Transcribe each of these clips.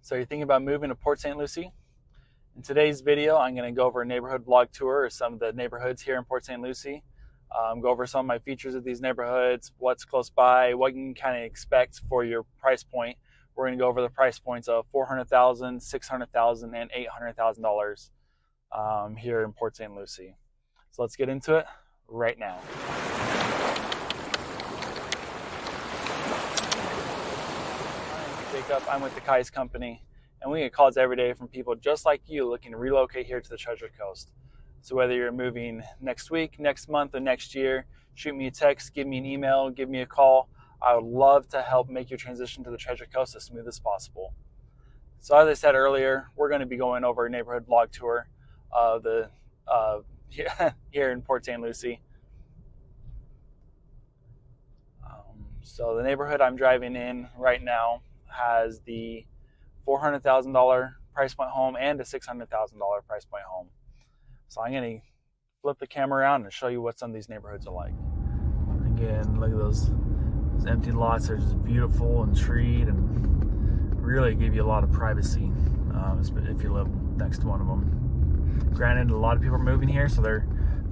So you're thinking about moving to Port St Lucie? In today's video, I'm going to go over a neighborhood vlog tour of some of the neighborhoods here in Port St Lucie. Go over some of my features of these neighborhoods, what's close by, what you can kind of expect for your price point. We're going to go over the price points of $400,000, $600,000, and $800,000 here in Port St Lucie. So let's get into it right now. Jacob, I'm with the Kai's company, and we get calls every day from people just like you looking to relocate here to the Treasure Coast. So whether you're moving next week, next month, or next year, shoot me a text, give me an email, give me a call. I would love to help make your transition to the Treasure Coast as smooth as possible. So as I said earlier, we're going to be going over a neighborhood vlog tour of the here in Port St Lucie. So the neighborhood I'm driving in right now has the $400,000 price point home and a $600,000 price point home. So I'm going to flip the camera around and show you what some of these neighborhoods are like. Again, look at those empty lots. They're just beautiful and treed and really give you a lot of privacy if you live next to one of them. Granted, a lot of people are moving here, so they're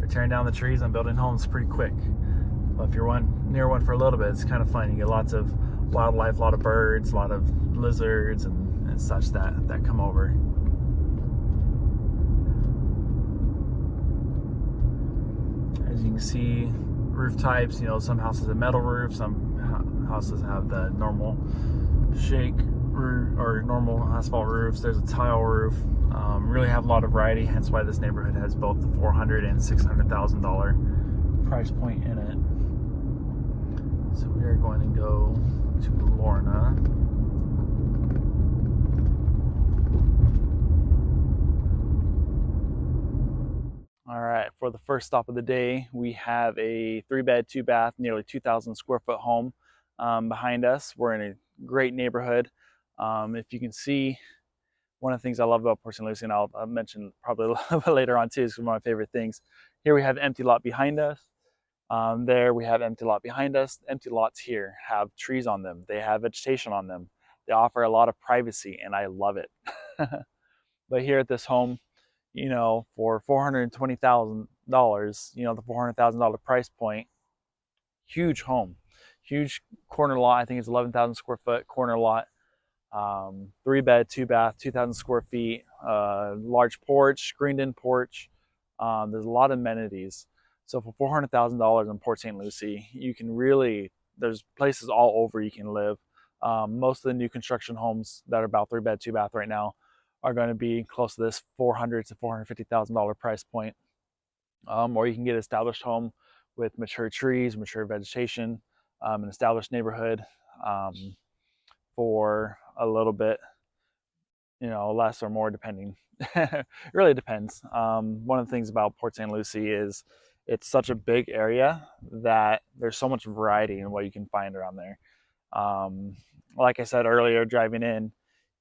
tearing down the trees and building homes pretty quick. But if you're near one for a little bit, it's kind of fun. You get lots of wildlife, a lot of birds, a lot of lizards and such that come over. As you can see, roof types, some houses have metal roofs, some houses have the normal shake roof or normal asphalt roofs. There's a tile roof. Really have a lot of variety, hence why this neighborhood has both the $400,000 and $600,000 price point in it. So we are going to go to Lorna. All right, for the first stop of the day, we have a 3-bed, 2-bath, nearly 2,000 square foot home behind us. We're in a great neighborhood. If you can see, one of the things I love about Port St Lucie, and I'll mention probably a little bit later on too, is one of my favorite things. Here we have an empty lot behind us. There we have empty lot behind us. Empty lots here have trees on them. They have vegetation on them. They offer a lot of privacy, and I love it. But here at this home, for $420,000, the $400,000 price point, huge home, huge corner lot. I think it's 11,000 square foot corner lot. 3-bed, 2-bath, 2,000 square feet, large porch, screened-in porch. There's a lot of amenities. So for $400,000 in Port St Lucie, you can there's places all over you can live. Most of the new construction homes that are about 3-bed, 2-bath right now are going to be close to this $400,000 to $450,000 price point. Or you can get an established home with mature trees, mature vegetation, an established neighborhood for a little bit, less or more depending. It really depends. One of the things about Port St Lucie is it's such a big area that there's so much variety in what you can find around there. Like I said earlier, driving in,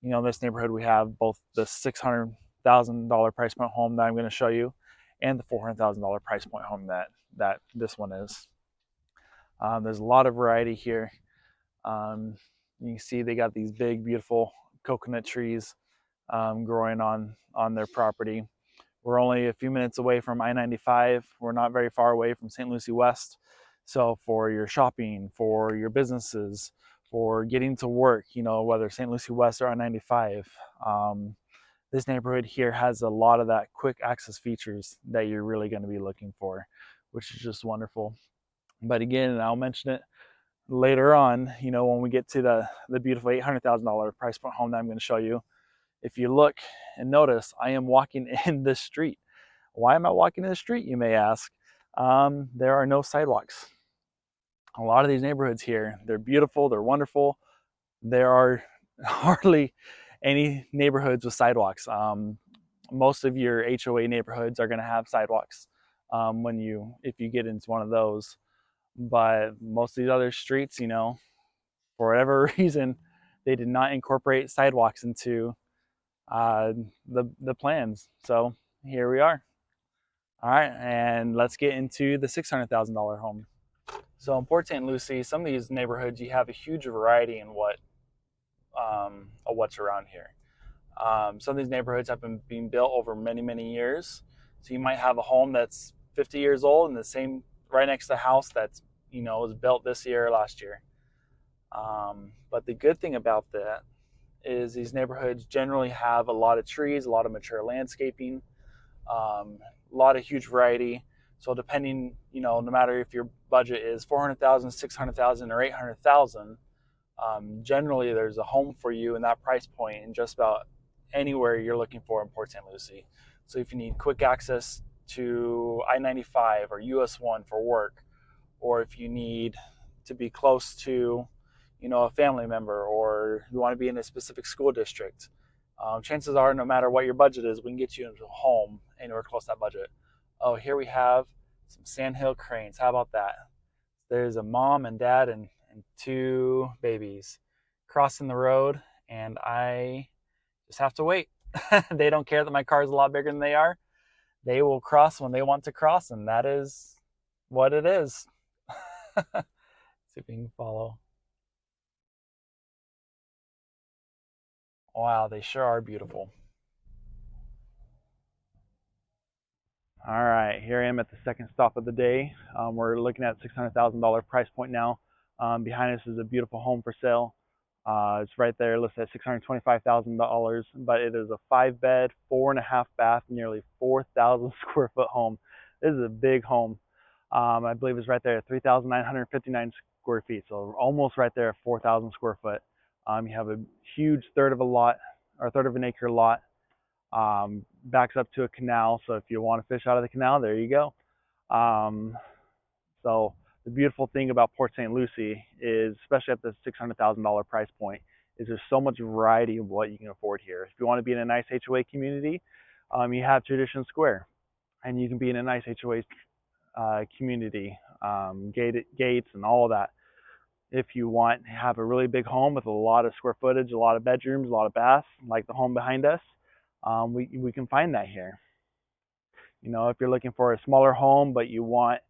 this neighborhood, we have both the $600,000 price point home that I'm going to show you and the $400,000 price point home that this one is. There's a lot of variety here. You can see they got these big, beautiful coconut trees growing on their property. We're only a few minutes away from I-95. We're not very far away from St. Lucie West. So for your shopping, for your businesses, for getting to work, whether St. Lucie West or I-95, this neighborhood here has a lot of that quick access features that you're really going to be looking for, which is just wonderful. But again, and I'll mention it later on, when we get to the beautiful $800,000 price point home that I'm going to show you. If you look and notice, I am walking in this street. Why am I walking in the street, you may ask? There are no sidewalks. A lot of these neighborhoods here, they're beautiful, they're wonderful. There are hardly any neighborhoods with sidewalks. Most of your HOA neighborhoods are going to have sidewalks if you get into one of those. But most of these other streets, for whatever reason, they did not incorporate sidewalks into the plans. So here we are. All right, and let's get into the $600,000 home. So in Port St Lucie, some of these neighborhoods, you have a huge variety in what of what's around here. Some of these neighborhoods have been being built over many, many years. So you might have a home that's 50 years old and the same right next to the house that's, was built this year or last year. But the good thing about that is these neighborhoods generally have a lot of trees, a lot of mature landscaping, a lot of huge variety. So depending, no matter if your budget is 400,000, 600,000, or 800,000, generally there's a home for you in that price point in just about anywhere you're looking for in Port St Lucie. So if you need quick access to I-95 or US 1 for work, or if you need to be close to, a family member, or you want to be in a specific school district, chances are, no matter what your budget is, we can get you into a home anywhere close to that budget. Oh, here we have some Sandhill Cranes. How about that? There's a mom and dad and 2 babies crossing the road, and I just have to wait. They don't care that my car is a lot bigger than they are. They will cross when they want to cross, and that is what it is. See if we can follow. Wow, they sure are beautiful. All right, here I am at the second stop of the day. We're looking at $600,000 price point now. Behind us is a beautiful home for sale. It's right there listed at $625,000, but it is a 5-bed, 4.5 bath, nearly 4,000 square foot home. This is a big home. I believe it's right there at 3,959 square feet, so almost right there at 4,000 square foot. You have a huge third of an acre lot. Backs up to a canal, so if you want to fish out of the canal, there you go. So the beautiful thing about Port St Lucie is, especially at the $600,000 price point, is there's so much variety of what you can afford here. If you want to be in a nice HOA community, you have Tradition Square, and you can be in a nice HOA community, gates and all of that. If you want to have a really big home with a lot of square footage, a lot of bedrooms, a lot of baths, like the home behind us, we can find that here. If you're looking for a smaller home but you want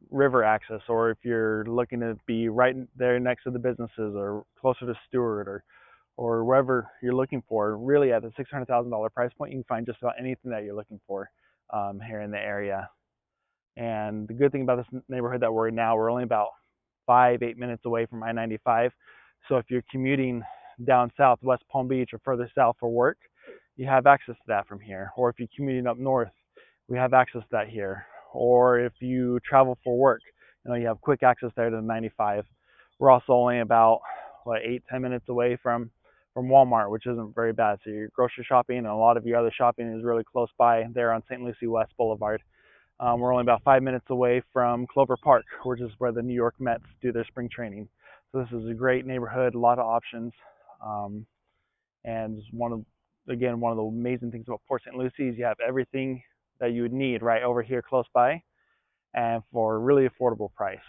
river access, or if you're looking to be right there next to the businesses or closer to Stewart, or wherever you're looking for, really at the $600,000 price point, you can find just about anything that you're looking for here in the area. And the good thing about this neighborhood that we're in now, we're only about 5-8 minutes away from I-95. So if you're commuting down south, West Palm Beach, or further south for work, you have access to that from here. Or if you're commuting up north, we have access to that here. Or if you travel for work, you have quick access there to the 95. We're also only about 8-10 minutes away from Walmart, which isn't very bad. So your grocery shopping and a lot of your other shopping is really close by there on St. Lucie West Boulevard. We're only about 5 minutes away from Clover Park, which is where the New York Mets do their spring training. So this is a great neighborhood, a lot of options. And one of the amazing things about Port St Lucie is you have everything that you would need right over here close by, and for a really affordable price.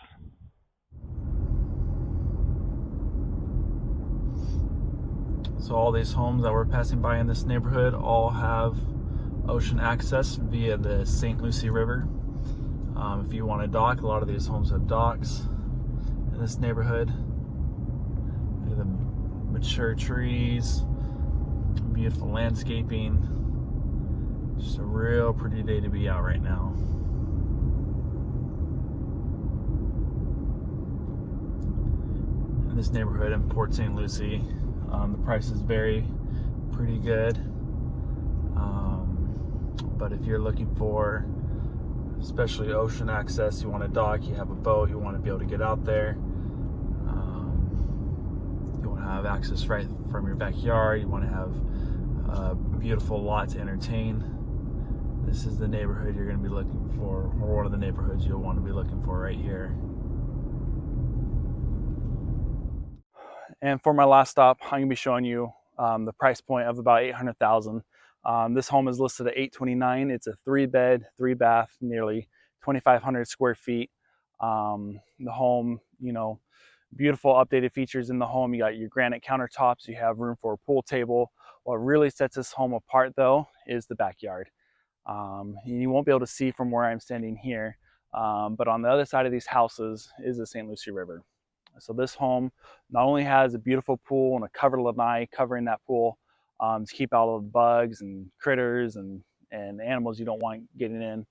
So all these homes that we're passing by in this neighborhood all have ocean access via the St. Lucie River. If you want to dock, a lot of these homes have docks in this neighborhood. Look at the mature trees, beautiful landscaping. Just a real pretty day to be out right now. In this neighborhood in Port St Lucie, the prices vary pretty good. But if you're looking for especially ocean access, you want to dock, you have a boat, you want to be able to get out there, you want to have access right from your backyard, you want to have a beautiful lot to entertain, this is the neighborhood you're going to be looking for, or one of the neighborhoods you'll want to be looking for right here. And for my last stop, I'm going to be showing you the price point of about $800,000. This home is listed at $829,000. It's a 3-bed, 3-bath, nearly 2,500 square feet. The home, beautiful updated features in the home. You got your granite countertops. You have room for a pool table. What really sets this home apart, though, is the backyard. You won't be able to see from where I'm standing here, but on the other side of these houses is the St. Lucie River. So this home not only has a beautiful pool and a covered lanai covering that pool to keep out all the bugs and critters and animals you don't want getting in,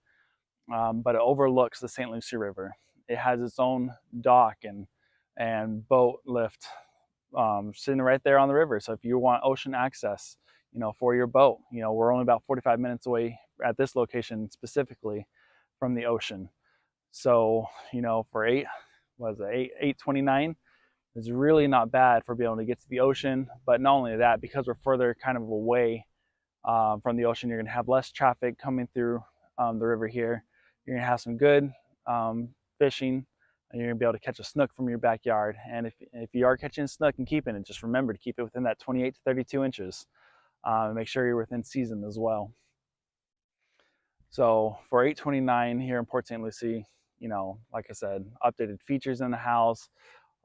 but it overlooks the St. Lucie River. It has its own dock and boat lift sitting right there on the river. So if you want ocean access, for your boat, we're only about 45 minutes away at this location specifically from the ocean. So, for eight 29, it's really not bad for being able to get to the ocean. But not only that, because we're further kind of away from the ocean, you're going to have less traffic coming through the river here. You're going to have some good fishing, and you're going to be able to catch a snook from your backyard. And if you are catching a snook and keeping it, just remember to keep it within that 28 to 32 inches. Make sure you're within season as well. So for $829 here in Port St Lucie, like I said, updated features in the house,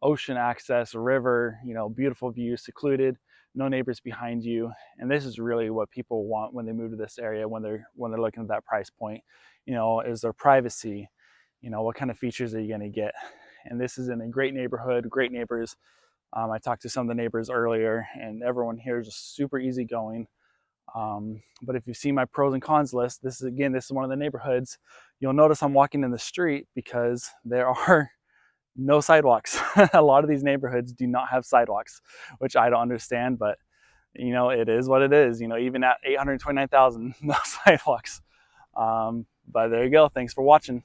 ocean access, river, beautiful view, secluded, no neighbors behind you. And this is really what people want when they move to this area, when they're looking at that price point, is their privacy. What kind of features are you going to get? And this is in a great neighborhood, great neighbors. I talked to some of the neighbors earlier, and everyone here is just super easygoing. But if you see my pros and cons list, this is one of the neighborhoods. You'll notice I'm walking in the street because there are no sidewalks. A lot of these neighborhoods do not have sidewalks, which I don't understand, but it is what it is. Even at 829,000, no sidewalks. But there you go. Thanks for watching.